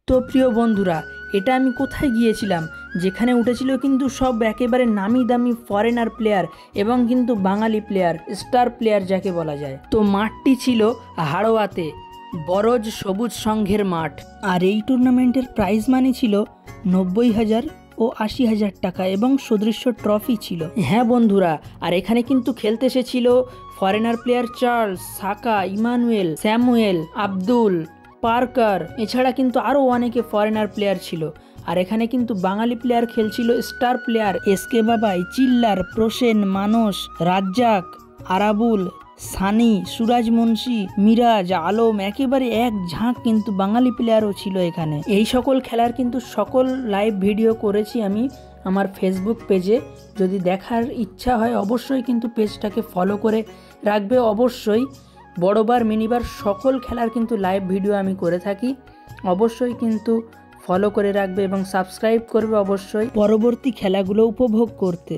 তো প্রিয় বন্ধুরা, এটা আমি কোথায় গিয়েছিলাম, যেখানে উঠেছিল কিন্তু সব একেবারে নামি দামি ফরেনার প্লেয়ার এবং কিন্তু বাঙালি প্লেয়ার, স্টার প্লেয়ার যাকে বলা যায়। তো মাঠটি ছিল হাড়োয়াতে, বরজ সবুজ সংঘের মাঠ। আর এই টুর্নামেন্টের প্রাইজ মানি ছিল 90,000 ও 80,000 টাকা এবং সদৃশ্য ট্রফি ছিল। হ্যাঁ বন্ধুরা, আর এখানে কিন্তু খেলতে এসেছিল ফরেনার প্লেয়ার চার্লস, সাকা, ইমানুয়েল, স্যামুয়েল, আব্দুল, পার্কার, এছাড়া কিন্তু আরও অনেকে ফরেনার প্লেয়ার ছিল। আর এখানে কিন্তু বাঙালি প্লেয়ার খেলছিল, স্টার প্লেয়ার এসকে বাবাই, চিল্লার, প্রসেন, মানস, রাজ্জাক, আরাবুল, সানি, সুরাজ মুন্সি, মিরাজ, আলম, একেবারে এক ঝাঁক কিন্তু বাঙালি প্লেয়ারও ছিল এখানে। এই সকল খেলার কিন্তু সকল লাইভ ভিডিও করেছি আমি আমার ফেসবুক পেজে। যদি দেখার ইচ্ছা হয় অবশ্যই কিন্তু পেজটাকে ফলো করে রাখবে। অবশ্যই বড়বার মিনিবার সকল খেলার কিন্তু লাইভ ভিডিও আমি করে থাকি, অবশ্যই কিন্তু ফলো করে রাখবে এবং সাবস্ক্রাইব করবে অবশ্যই পরবর্তী খেলাগুলো উপভোগ করতে।